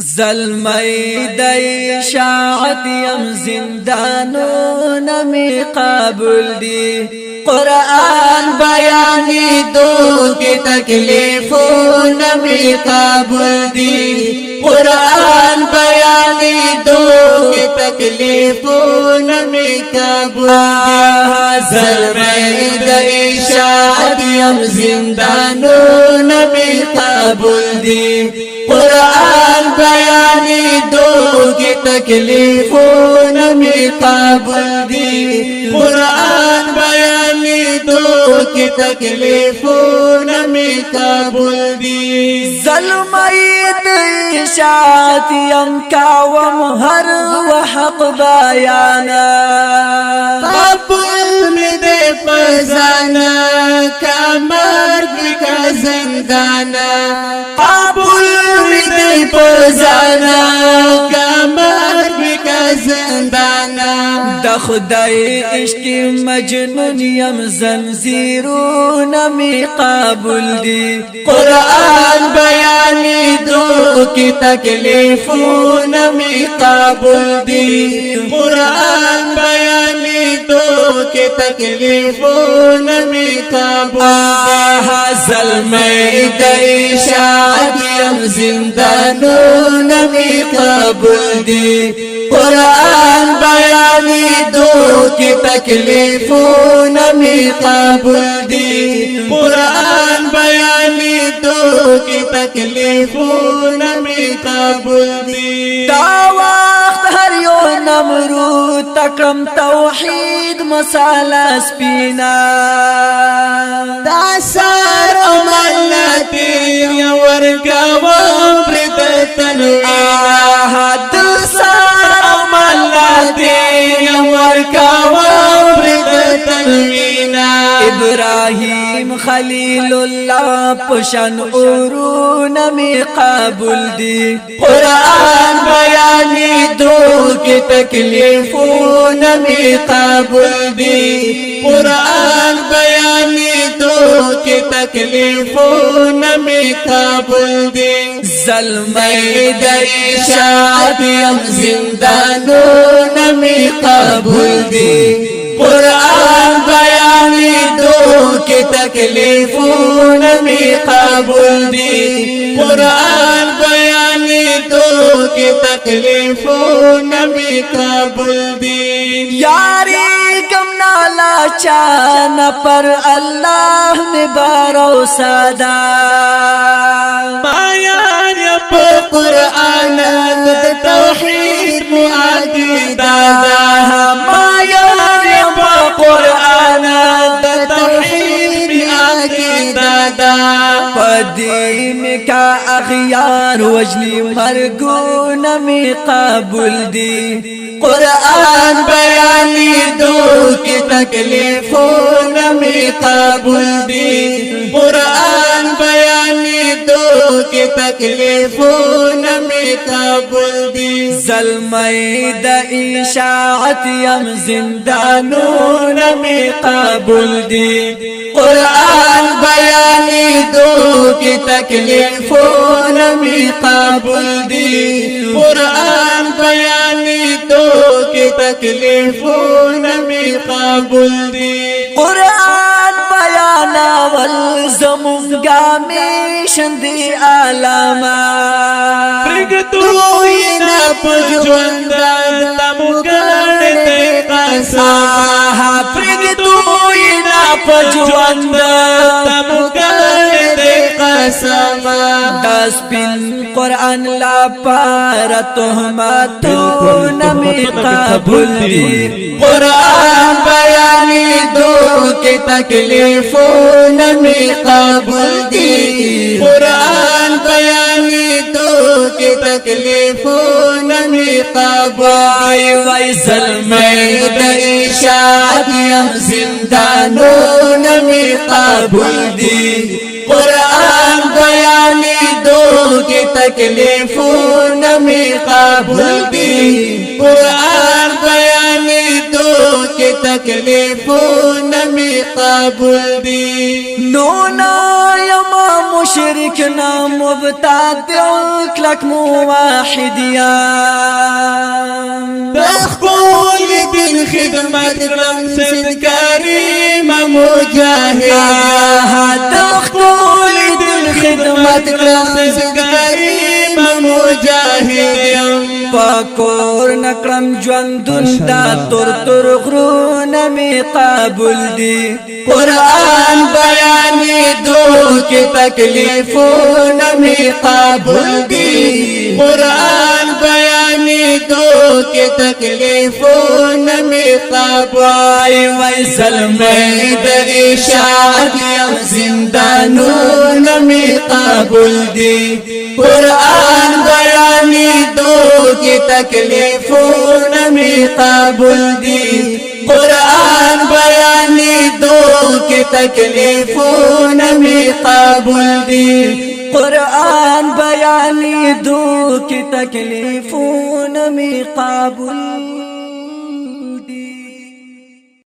زلمی دی اشاعت یم زندانون می قابل دی قرآن بیانی دو کی تکلیفون می قابل دی قرآن بیانی دو کی تکلیفون می قابل دی زلمی دی اشاعت یم زندانون می قابل دی قرآن بیانی دو کی تکلیفون می قابل دی قرآن بیانی دو کی تکلیفون می قابل دی ظلمی دی اشاعت یم کاوم هر و حق بیانا قابل می دی پزانا کامرگ کا زندانا قابل پزانا کامرگ کا زندانا دا خدای عشق مجنون یم زنجیرون می قابل دی قرآن بیانی دو کی تکلیفون می قابل دی قرآن بیانی دو کی تکلیفون می قابل دی ظلمی دی اشاعت یم زندانون می قابل دی قرآن بیانی دو کی تکلیفون می قابل دی قرآن بیانی دو کی تکلیفون می قابل دی دا وقت هر یو نمرود تکم توحید مسالہ سپینا دا سار ملتی ورکاوم پرد تنوینا دل سار ملتی ورکاوم پرد تنوینا ابراہیم خلیل اللہ پشن ارون می قابل دی قرآن بیانی دو کی تکلیفون می قابل دی قرآن بیانی دو کی تکلیفون می قابل دی ظلمی دی اشاعت یم زندانون می قابل دی قرآن بیانی دو کی تکلیفون می قابل دی قرآن بیانی دو کی تکلیفون می قابل دی یاری کم نالا چانا پر اللہ میں بھروسہ دا مایار یا پر قرآن توحید معاقی دادا مایار یا پر قرآن توحید معاقی دادا قدیم کا اغیار وجنی مرگون می قابل دی قرآن بیانی دو کی تکلیفون می قابل دی قرآن بیانی دو کی تکلیفون می قابل دی ظلمی دا اشاعت یم زندانون می قابل دی قرآن بیانی دو کی تکلیفون می قابل دی قرآن بیانی دو کی تکلیفون می قابل دی قرآن بیانا والزمونگا میشن دی عالما پرگتوی نا پجوندا تمکرد قسما پرگتوی نا پجوندا تمکرد قسما دس بن قرآن لا پارا تهمتون می قابل دی قرآن بیانی دو کی تکلیفون می قابل دی قرآن بیانی دو کی تکلیفون می قابل وی ظلمی دی اشاعت یم زندانون می قابل دی قرآن بیانی دو کی تکلیفون می قابل دی قرآن بیانی دو کی تکلیفون می قابل دی نونا یما مشركنا مبتدع لك موحد يا تخبول دين خدمة رمز كريم مجاهد تخبول دين خدمة رمز كريم مجاهد پاکور نکرم جوندون دا تر غرون می قابل دی قرآن بیانی دو کی تکلیفون می قابل دی قرآن بیانی دو کی تکلیفون می قابل وی سلمی در اشاعت یم زندانون می قابل دی قرآن بیانی دو کی تکلیفون می قابل دی قرآن بیانی دو کی تکلیفون می قابل دی قرآن بیانی دو کی تکلیفون می قابل